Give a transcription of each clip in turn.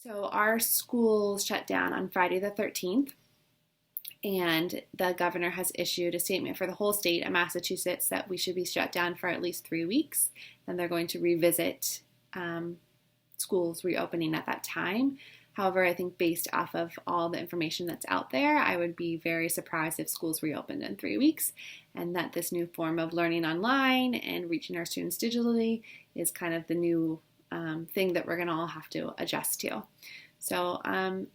So our schools shut down on Friday the 13th, and the governor has issued a statement for the whole state of Massachusetts that we should be shut down for at least 3 weeks. And they're going to revisit schools reopening at that time. However, I think based off of all the information that's out there, I would be very surprised if schools reopened in 3 weeks, and that this new form of learning online and reaching our students digitally is kind of the new thing that we're going to all have to adjust to. So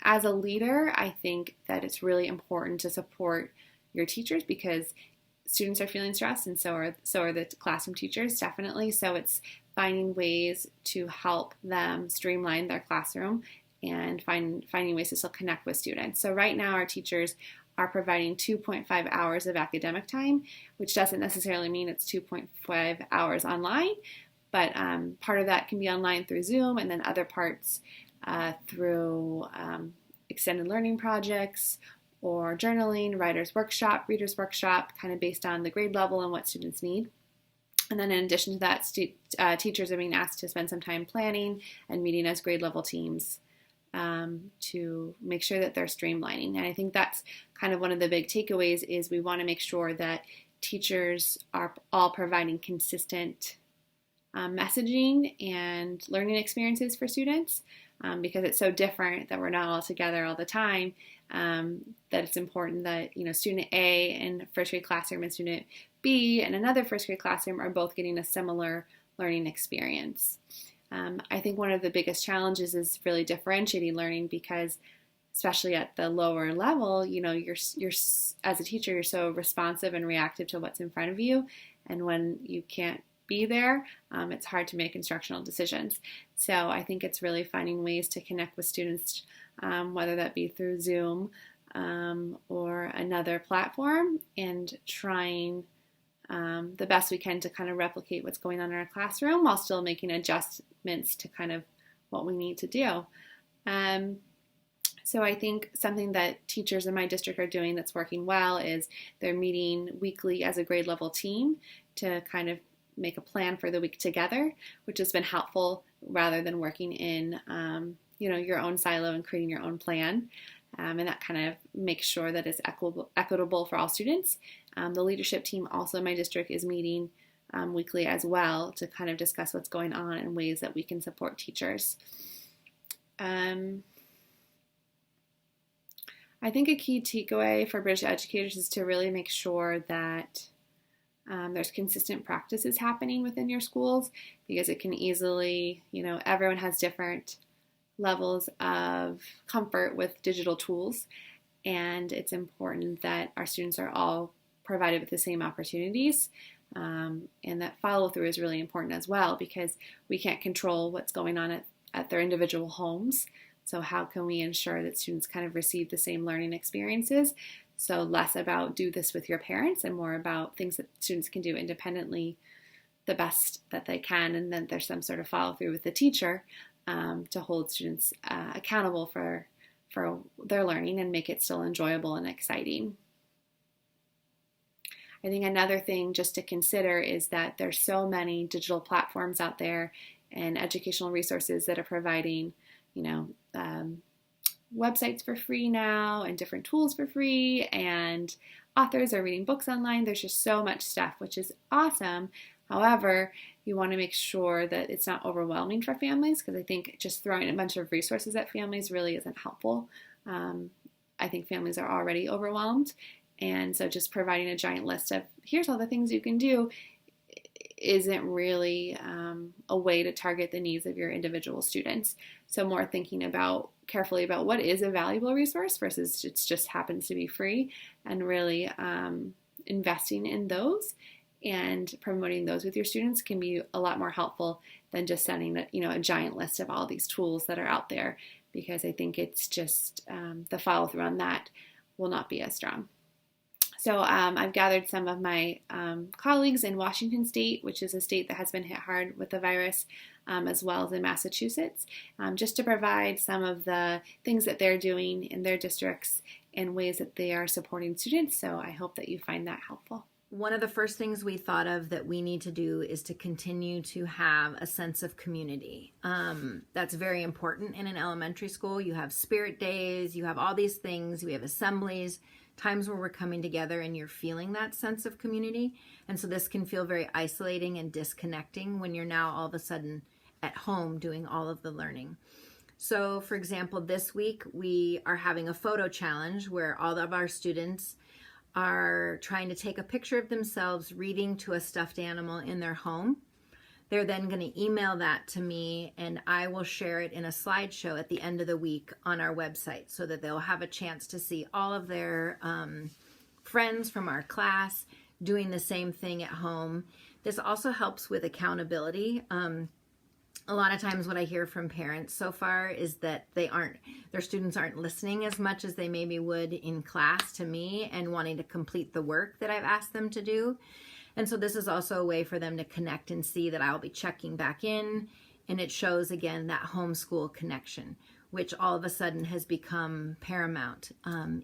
as a leader, I think that it's really important to support your teachers because students are feeling stressed, and so are the classroom teachers, definitely. So it's finding ways to help them streamline their classroom and finding ways to still connect with students. So right now our teachers are providing 2.5 hours of academic time, which doesn't necessarily mean it's 2.5 hours online, but part of that can be online through Zoom, and then other parts through extended learning projects or journaling, writer's workshop, reader's workshop, kind of based on the grade level and what students need. And then in addition to that, teachers are being asked to spend some time planning and meeting as grade level teams to make sure that they're streamlining. And I think that's kind of one of the big takeaways is we want to make sure that teachers are all providing consistent messaging and learning experiences for students because it's so different that we're not all together all the time, that it's important that, student A in first grade classroom and student B in another first grade classroom are both getting a similar learning experience. I think one of the biggest challenges is really differentiating learning because especially at the lower level, you're as a teacher, you're so responsive and reactive to what's in front of you. And when you can't be there, it's hard to make instructional decisions. So I think it's really finding ways to connect with students, whether that be through Zoom or another platform, and trying the best we can to kind of replicate what's going on in our classroom while still making adjustments to kind of what we need to do. So I think something that teachers in my district are doing that's working well is they're meeting weekly as a grade level team to kind of make a plan for the week together, which has been helpful rather than working in your own silo and creating your own plan. And that kind of makes sure that it's equitable for all students. The leadership team also in my district is meeting weekly as well to kind of discuss what's going on and ways that we can support teachers. I think a key takeaway for British educators is to really make sure that there's consistent practices happening within your schools, because it can easily, everyone has different levels of comfort with digital tools, and it's important that our students are all provided with the same opportunities, and that follow through is really important as well, because we can't control what's going on at their individual homes. So how can we ensure that students kind of receive the same learning experiences? So less about do this with your parents and more about things that students can do independently the best that they can, and then there's some sort of follow through with the teacher to hold students accountable for their learning and make it still enjoyable and exciting. I think another thing just to consider is that there's so many digital platforms out there and educational resources that are providing, websites for free now and different tools for free, and authors are reading books online. There's just so much stuff, which is awesome. However, you want to make sure that it's not overwhelming for families, because I think just throwing a bunch of resources at families really isn't helpful. I think families are already overwhelmed, and so just providing a giant list of here's all the things you can do isn't really a way to target the needs of your individual students. So more thinking carefully about what is a valuable resource versus it just happens to be free, and really investing in those and promoting those with your students can be a lot more helpful than just sending a giant list of all these tools that are out there, because I think it's just the follow through on that will not be as strong. So I've gathered some of my colleagues in Washington State, which is a state that has been hit hard with the virus, as well as in Massachusetts, just to provide some of the things that they're doing in their districts and ways that they are supporting students. So I hope that you find that helpful. One of the first things we thought of that we need to do is to continue to have a sense of community. That's very important in an elementary school. You have spirit days, you have all these things, we have assemblies, times where we're coming together and you're feeling that sense of community. And so this can feel very isolating and disconnecting when you're now all of a sudden at home doing all of the learning. So, for example, this week we are having a photo challenge where all of our students are trying to take a picture of themselves reading to a stuffed animal in their home. They're then going to email that to me, and I will share it in a slideshow at the end of the week on our website so that they'll have a chance to see all of their friends from our class doing the same thing at home. This also helps with accountability. A lot of times what I hear from parents so far is that their students aren't listening as much as they maybe would in class to me and wanting to complete the work that I've asked them to do. And so this is also a way for them to connect and see that I'll be checking back in, and it shows again that homeschool connection, which all of a sudden has become paramount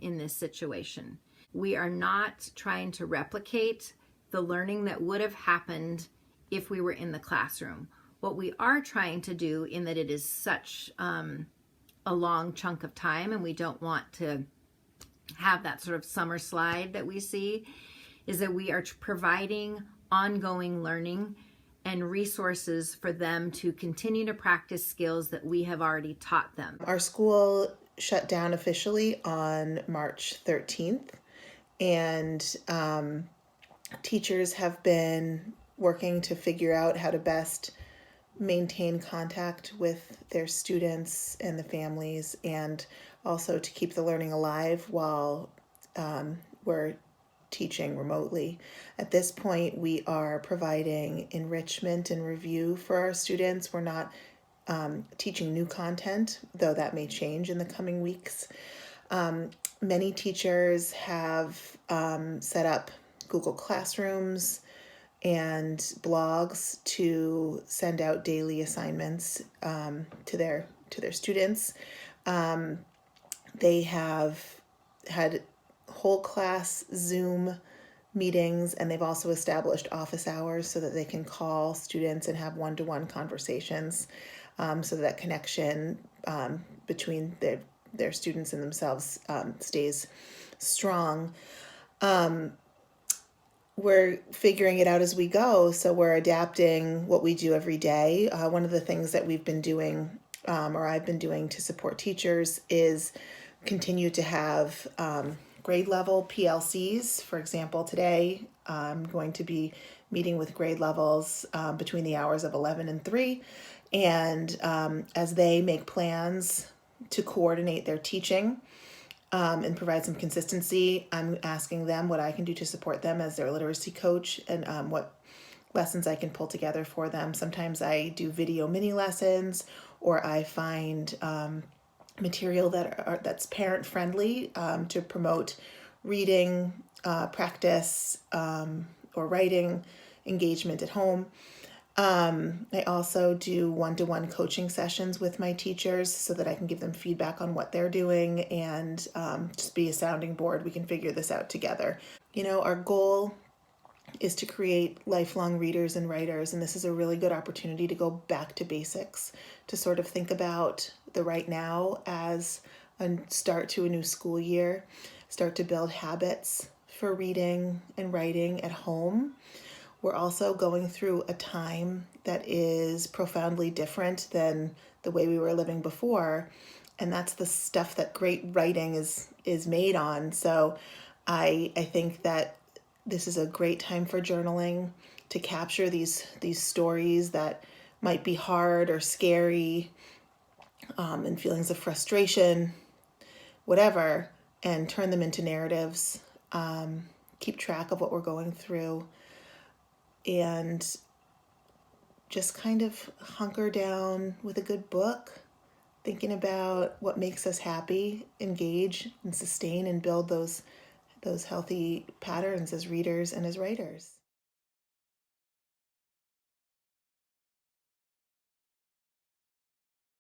in this situation. We are not trying to replicate the learning that would have happened if we were in the classroom. What we are trying to do, in that it is such a long chunk of time and we don't want to have that sort of summer slide that we see, is that we are providing ongoing learning and resources for them to continue to practice skills that we have already taught them. Our school shut down officially on March 13th, and teachers have been working to figure out how to best maintain contact with their students and the families, and also to keep the learning alive while we're teaching remotely. At this point, we are providing enrichment and review for our students. We're not teaching new content, though that may change in the coming weeks. Many teachers have set up Google Classrooms and blogs to send out daily assignments to their students. They have had whole class Zoom meetings, and they've also established office hours so that they can call students and have one-to-one conversations, so that connection between their students and themselves stays strong. We're figuring it out as we go, so we're adapting what we do every day. One of the things that we've been doing, or I've been doing to support teachers, is continue to have grade level PLCs. For example, today I'm going to be meeting with grade levels between the hours of 11 and 3, and as they make plans to coordinate their teaching, and provide some consistency, I'm asking them what I can do to support them as their literacy coach, and what lessons I can pull together for them. Sometimes I do video mini lessons, or I find material that's parent friendly to promote reading practice or writing engagement at home. I also do one-to-one coaching sessions with my teachers so that I can give them feedback on what they're doing, and just be a sounding board. We can figure this out together. Our goal is to create lifelong readers and writers, and this is a really good opportunity to go back to basics, to sort of think about the right now as a start to a new school year, start to build habits for reading and writing at home. We're also going through a time that is profoundly different than the way we were living before, and that's the stuff that great writing is made on. So I think that this is a great time for journaling, to capture these stories that might be hard or scary, and feelings of frustration, whatever, and turn them into narratives. Keep track of what we're going through, and just kind of hunker down with a good book, thinking about what makes us happy, engage and sustain and build those healthy patterns as readers and as writers.